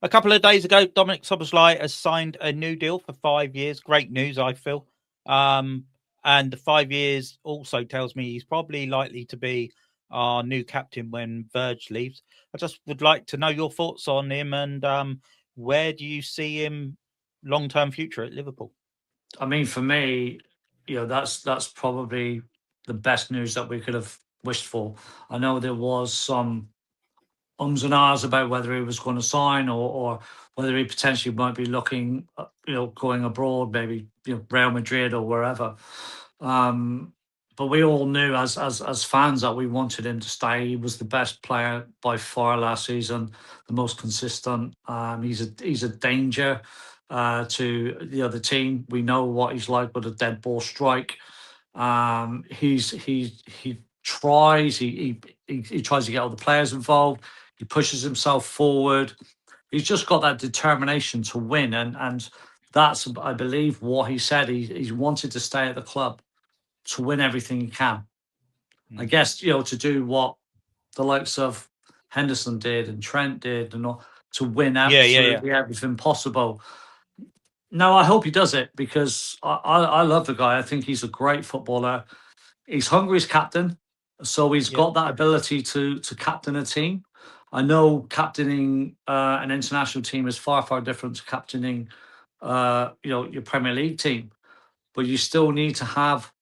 A couple of days ago, Dominik Szoboszlai has signed a new deal for 5 years. Great news, I feel. And the 5 years also tells me he's probably likely to be our new captain when Verge leaves. I just would like to know your thoughts on him and where do you see him long-term future at Liverpool? I mean, for me, that's probably the best news that we could have wished for. I know there was some ums and ahs about whether he was going to sign or whether he potentially might be looking, going abroad, maybe Real Madrid or wherever. But we all knew as fans that we wanted him to stay. He was the best player by far last season, the most consistent. He's a danger to the other team. We know what he's like with a dead ball strike. He tries he tries to get all the players involved. He pushes himself forward. He's just got that determination to win, and that's, I believe, what he said. He's wanted to stay at the club to win everything he can. I guess to do what the likes of Henderson did and Trent did, and all, to win absolutely everything possible. No, I hope he does it because I love the guy. I think he's a great footballer. He's Hungary's captain, so he's got that ability to captain a team. I know captaining an international team is far, far different to captaining, your Premier League team, but you still need to have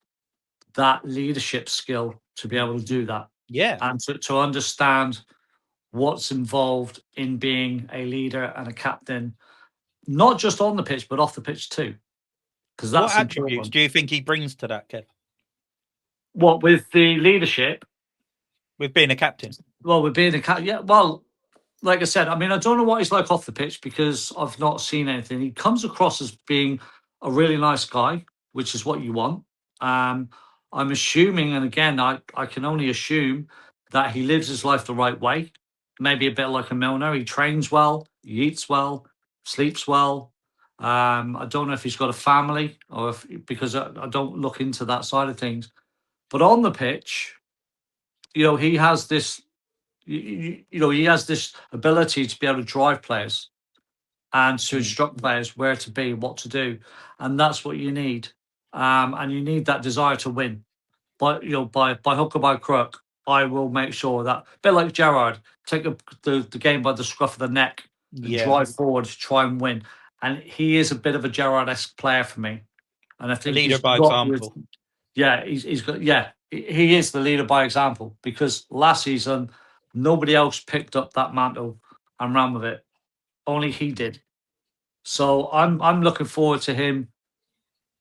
that leadership skill to be able to do that. Yeah. And to understand what's involved in being a leader and a captain, not just on the pitch, but off the pitch too. Because that's what attributes important. do you think he brings to that, Kev? What, with the leadership? With being a captain? Well, with being a captain, yeah. Well, like I said, I mean, I don't know what he's like off the pitch because I've not seen anything. He comes across as being a really nice guy, which is what you want. I'm assuming, and again, I can only assume that he lives his life the right way. Maybe a bit like a Milner. He trains well, he eats well, sleeps well. I don't know if he's got a family or if, because I don't look into that side of things. But on the pitch, he has this, he has this ability to be able to drive players and to instruct players where to be, what to do, and that's what you need. And you need that desire to win. But by hook or by crook, I will make sure that, a bit like Gerrard, take the game by the scruff of the neck and drive forward to try and win. And he is a bit of a Gerrard-esque player for me. And I think leader by example. He's got he is the leader by example because last season nobody else picked up that mantle and ran with it. Only he did. So I'm looking forward to him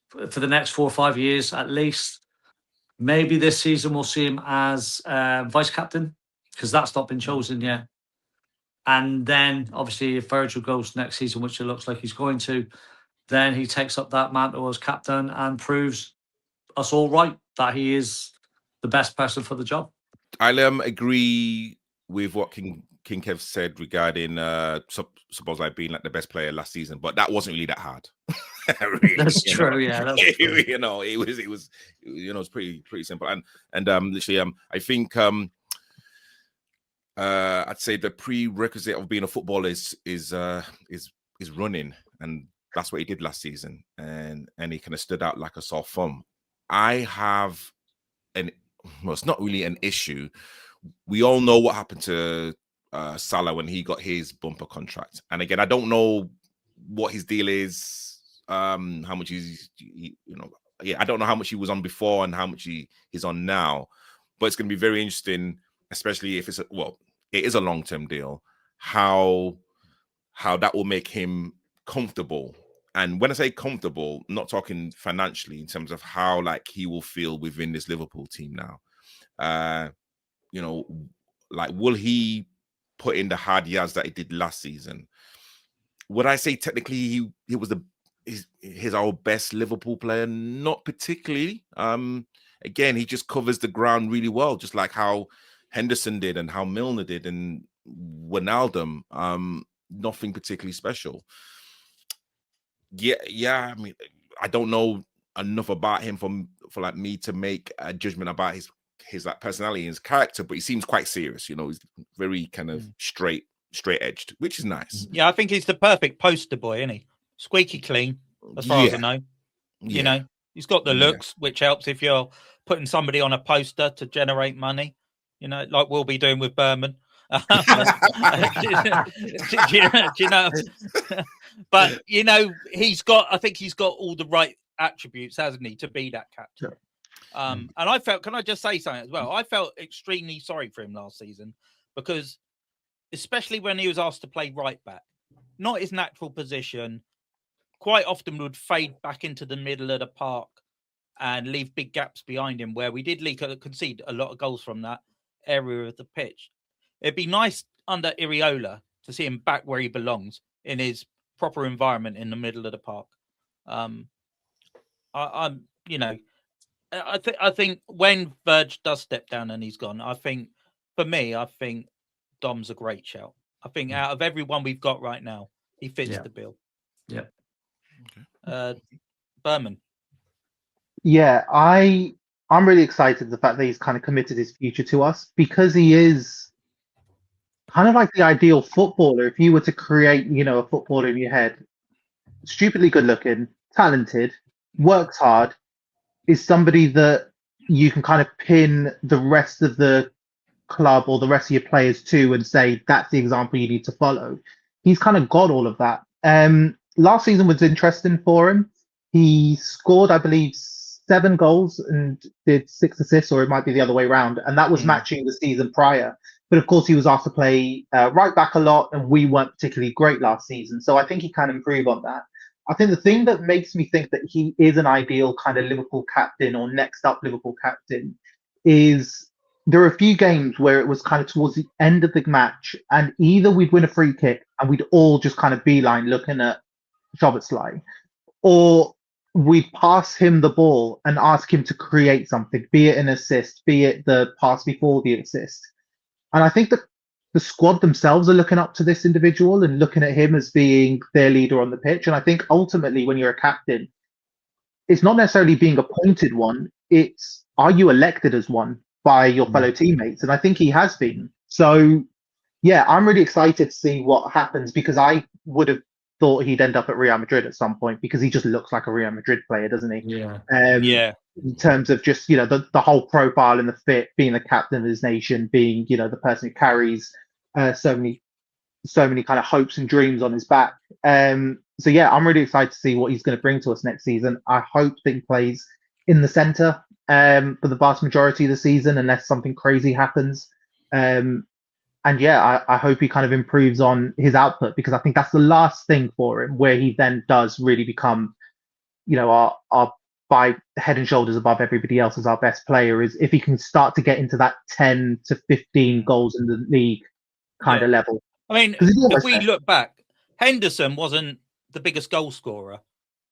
for the next 4 or 5 years at least. Maybe this season we'll see him as vice captain because that's not been chosen yet. And then obviously if Virgil goes next season, which it looks like he's going to, then he takes up that mantle as captain and proves us all right that he is the best person for the job. I agree with what King Kev said regarding Szoboszlai being like the best player last season, but that wasn't really that hard. Really, that's true. Yeah, that's true. It was it's pretty simple. And literally, I think I'd say the prerequisite of being a footballer is running, and that's what he did last season, and he kind of stood out like a sore thumb. I have it's not really an issue. We all know what happened to Salah when he got his bumper contract. And again, I don't know what his deal is, how much I don't know how much he was on before and how much he's on now. But it's going to be very interesting, especially if it is a long-term deal, how that will make him comfortable. And when I say comfortable, I'm not talking financially in terms of how he will feel within this Liverpool team now. Will he put in the hard yards that he did last season? Would I say technically he was he's our best Liverpool player? Not particularly. Again, he just covers the ground really well, just like how Henderson did and how Milner did and Wijnaldum. Nothing particularly special. Yeah. I mean, I don't know enough about him for me to make a judgment about his personality and his character, but he seems quite serious. He's very kind of straight straight edged, which is nice. Yeah, I think he's the perfect poster boy, isn't he? Squeaky clean, as far as I know. You know, he's got the looks, which helps if you're putting somebody on a poster to generate money. You know, like we'll be doing with Berman. Do you know? But you know, I think he's got all the right attributes, hasn't he, to be that captain? Sure. And I felt, can I just say something as well? I felt extremely sorry for him last season because, especially when he was asked to play right back, not his natural position, quite often would fade back into the middle of the park and leave big gaps behind him where we did concede a lot of goals from that area of the pitch. It'd be nice under Iriola to see him back where he belongs in his proper environment in the middle of the park. I think when Verge does step down and he's gone, I think Dom's a great shout. I think out of everyone we've got right now, he fits the bill. Yeah. Berman. Yeah, I'm really excited the fact that he's kind of committed his future to us, because he is kind of like the ideal footballer. If you were to create, a footballer in your head, stupidly good looking, talented, works hard, is somebody that you can kind of pin the rest of the club or the rest of your players to and say, that's the example you need to follow. He's kind of got all of that. Last season was interesting for him. He scored, I believe, 7 goals and did 6 assists, or it might be the other way around. And that was matching the season prior. But of course, he was asked to play right back a lot, and we weren't particularly great last season. So I think he can improve on that. I think the thing that makes me think that he is an ideal kind of Liverpool captain or next up Liverpool captain is there are a few games where it was kind of towards the end of the match, and either we'd win a free kick and we'd all just kind of beeline looking at Szoboszlai, or we'd pass him the ball and ask him to create something, be it an assist, be it the pass before the assist. And I think that the squad themselves are looking up to this individual and looking at him as being their leader on the pitch. And I think ultimately, when you're a captain, it's not necessarily being appointed one, it's are you elected as one by your fellow teammates? And I think he has been. So, yeah, I'm really excited to see what happens, because I would have thought he'd end up at Real Madrid at some point, because he just looks like a Real Madrid player, doesn't he? Yeah. In terms of just, the whole profile and the fit, being the captain of his nation, being, the person who carries so many kind of hopes and dreams on his back. So yeah, I'm really excited to see what he's going to bring to us next season. I hope that he plays in the centre for the vast majority of the season, unless something crazy happens. And yeah, I hope he kind of improves on his output, because I think that's the last thing for him, where he then does really become, our by head and shoulders above everybody else as our best player, is if he can start to get into that 10 to 15 goals in the league kind of level. I mean, if we look back, Henderson wasn't the biggest goal scorer,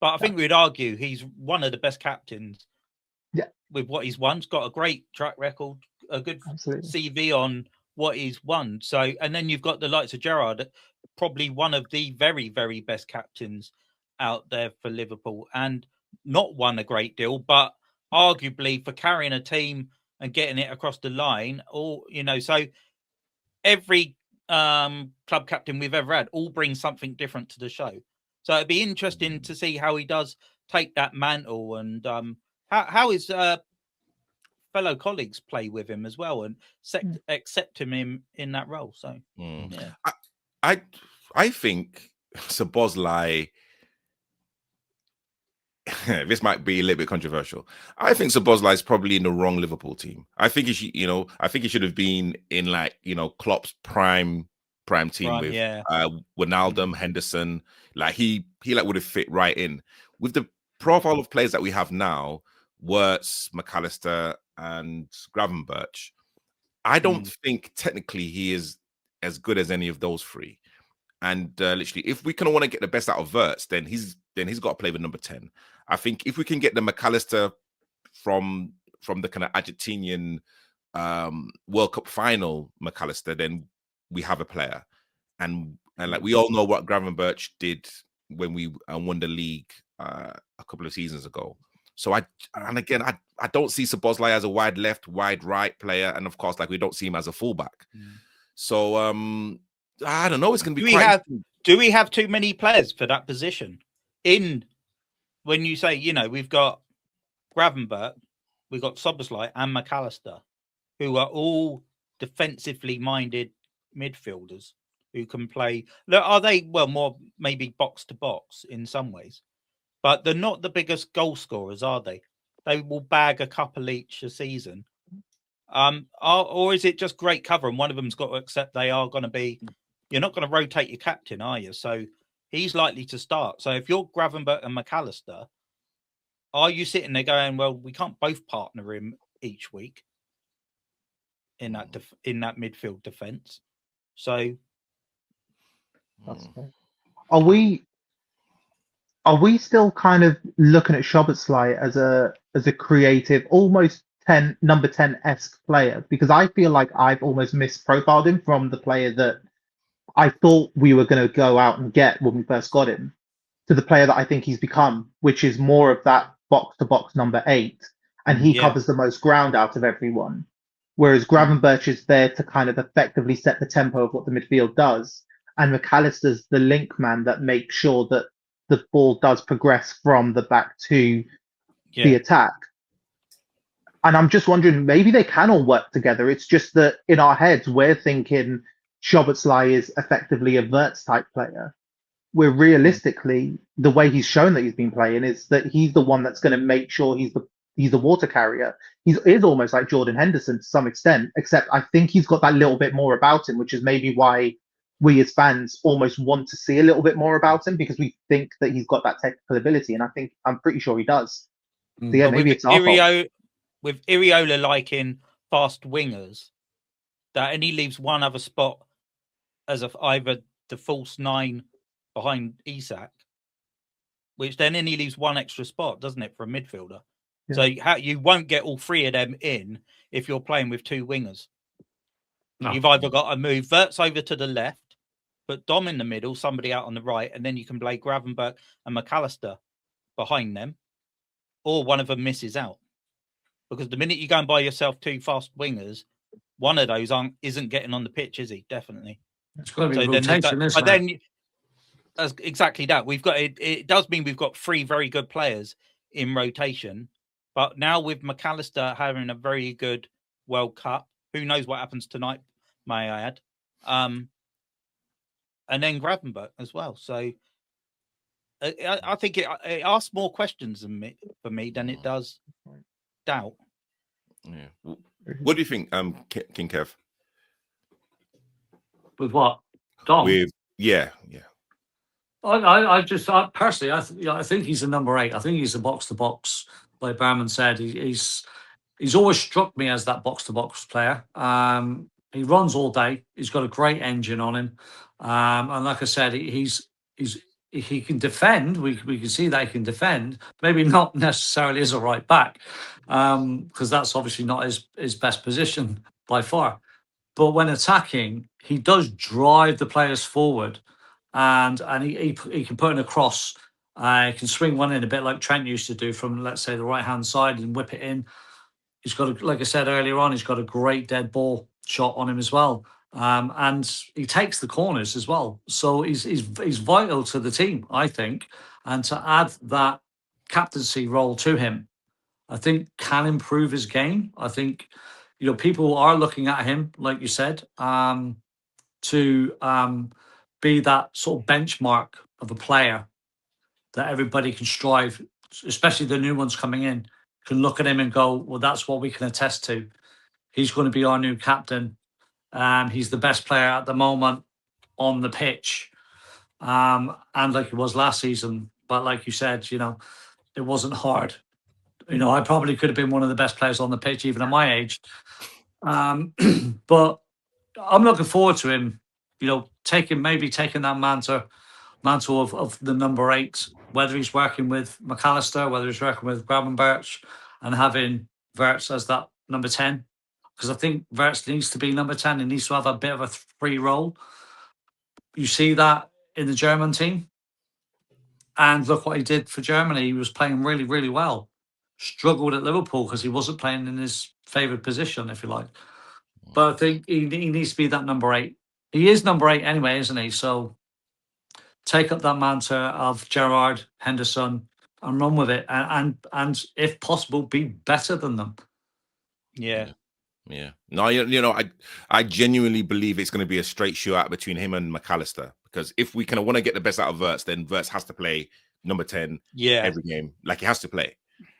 but I think we'd argue he's one of the best captains. Yeah, with what he's won, he's got a great track record, a good CV on what he's won. So, and then you've got the likes of Gerrard, probably one of the very, very best captains out there for Liverpool, and not won a great deal, but arguably for carrying a team and getting it across the line. Or, so every club captain we've ever had all brings something different to the show. So it'd be interesting to see how he does take that mantle, and how his fellow colleagues play with him as well, and accept him in that role. So yeah, I think Szoboszlai. This might be a little bit controversial. I think Szoboszlai is probably in the wrong Liverpool team. I think he should, I think he should have been in Klopp's prime team with Wijnaldum, Henderson. Like he would have fit right in with the profile of players that we have now. Wirtz, McAllister, and Gravenberch. I don't think technically he is as good as any of those three. And literally, if we want to get the best out of Wirtz, then he's got to play with number 10. I think if we can get the McAllister from the kind of Argentinian World Cup final McAllister, then we have a player. And like we all know what Gravenberch did when we won the league a couple of seasons ago. So I don't see Szoboszlai as a wide left, wide right player, and of course, like we don't see him as a fullback. So I don't know. It's going to Do be we quite. have do we have too many players for that position? In when you say, we've got Gravenberch, we've got Szoboszlai and McAllister, who are all defensively minded midfielders who can play. Look, are they more maybe box to box in some ways, but they're not the biggest goal scorers, are they? They will bag a couple each a season. Or is it just great cover and one of them's got to accept they are going to be? You're not going to rotate your captain, are you? So he's likely to start. So if you're Gravenberch and McAllister, are you sitting there going, well, we can't both partner him each week in that midfield defense? So That's fair. Are we still kind of looking at Szoboszlai as a creative, almost number 10-esque player? Because I feel like I've almost misprofiled him from the player that I thought we were going to go out and get when we first got him, to the player that I think he's become, which is more of that box-to-box number 8, and he covers the most ground out of everyone. Whereas Gravenberch is there to kind of effectively set the tempo of what the midfield does, and McAllister's the link man that makes sure that the ball does progress from the back to the attack. And I'm just wondering, maybe they can all work together. It's just that in our heads, we're thinking Szoboszlai is effectively a Wirtz type player, where realistically, the way he's shown that he's been playing is that he's the one that's going to make sure he's the water carrier. He is almost like Jordan Henderson to some extent, except I think he's got that little bit more about him, which is maybe why we as fans almost want to see a little bit more about him, because we think that he's got that technical ability, and I'm pretty sure he does. So yeah, maybe it's our fault. With Iriola liking fast wingers, that and he leaves one other spot as either the false 9 behind Isak, which then he leaves one extra spot, doesn't it, for a midfielder? Yeah. So you won't get all 3 of them in if you're playing with 2 wingers. No. You've either got to move Wirtz over to the left, put Dom in the middle, somebody out on the right, and then you can play Gravenberch and McAllister behind them, or one of them misses out. Because the minute you go and buy yourself 2 fast wingers, one of those isn't getting on the pitch, is he? Definitely. It's got to be rotation, isn't it? Then that's exactly that. We've got it does mean we've got 3 very good players in rotation. But now with McAllister having a very good World Cup, who knows what happens tonight, may I add. And then Gravenberch as well. So I think it asks more questions for me than it does doubt. Yeah. What do you think, King Kev? With what? Dom? Yeah. I personally, I think he's a number 8. I think he's a box to box. Like Barman said, he's always struck me as that box to box player. He runs all day. He's got a great engine on him, and like I said, he can defend. We can see that he can defend. Maybe not necessarily as a right back, because that's obviously not his best position by far. But when attacking, he does drive the players forward, and he can put in a cross. He can swing one in a bit like Trent used to do from, let's say, the right hand side and whip it in. He's got, like I said earlier on, he's got a great dead ball shot on him as well. And he takes the corners as well. So he's vital to the team, I think. And to add that captaincy role to him, I think can improve his game. I think, people are looking at him, like you said, to be that sort of benchmark of a player that everybody can strive, especially the new ones coming in, can look at him and go, well, that's what we can attest to. He's going to be our new captain. He's the best player at the moment on the pitch. And like it was last season, but like you said, it wasn't hard. I probably could have been one of the best players on the pitch, even at my age. But I'm looking forward to him, taking that mantle of the number 8, whether he's working with McAllister, whether he's working with Gravenberch, and having Wirtz as that number 10. Because I think Wirtz needs to be number 10 and needs to have a bit of a free role. You see that in the German team. And look what he did for Germany. He was playing really, really well. Struggled at Liverpool because he wasn't playing in his favoured position, if you like. But I think he needs to be that number 8. He is number 8 anyway, isn't he? So take up that mantle of Gerrard, Henderson, and run with it, and if possible, be better than them. Yeah. Yeah. No, you know, I genuinely believe it's going to be a straight shootout between him and McAllister, because if we kind of want to get the best out of Wirtz, then Wirtz has to play number 10 every game. Like, he has to play.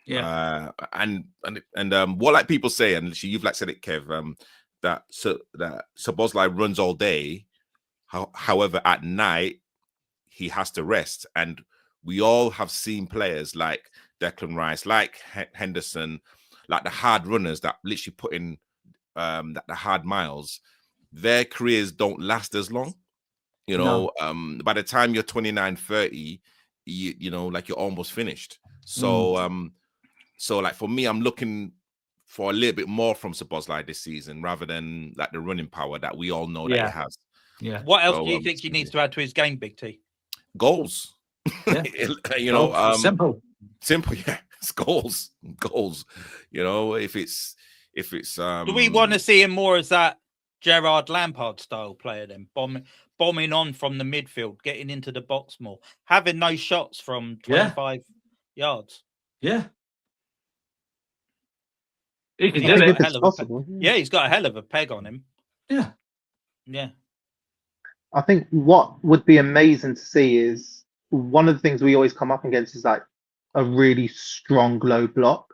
Yeah. And what like people say, and you've like said it, Kev, that Szoboszlai runs all day. However, at night he has to rest, and we all have seen players like Declan Rice, like Henderson, like the hard runners that literally put in the hard miles. Their careers don't last as long. You know, by the time you're 29, 30, you know, like, you're almost finished. So so like, for me, I'm looking for a little bit more from Szoboszlai this season, rather than like the running power that we all know that he has. Yeah. What else do you think he needs to add to his game, Big T? Goals. Yeah. You know, simple. Yeah. It's goals. You know, if it's do we want to see him more as that Gerrard Lampard style player, then bombing on from the midfield, getting into the box more, having no shots from 25 yards? Yeah. He can do it. It's possible. Yeah, he's got a hell of a peg on him. Yeah. Yeah. I think what would be amazing to see is, one of the things we always come up against is like a really strong low block.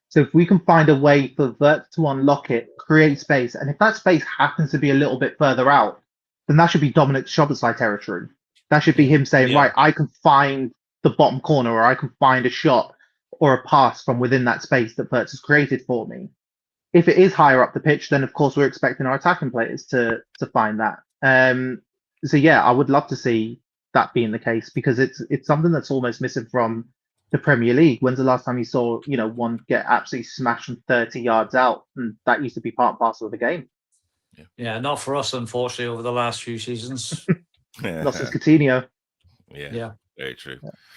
So if we can find a way for Wirtz to unlock it, create space, and if that space happens to be a little bit further out, then that should be Dominik Szoboszlai territory. That should be him saying, right, I can find the bottom corner, or I can find a shot or a pass from within that space that Wirtz has created for me. If it is higher up the pitch, then of course we're expecting our attacking players to find that. So yeah, I would love to see that being the case, because it's something that's almost missing from the Premier League. When's the last time you saw, you know, one get absolutely smashed from 30 yards out? And that used to be part and parcel of the game. Yeah, not for us, unfortunately, over the last few seasons. Not since Coutinho. Yeah. Very true.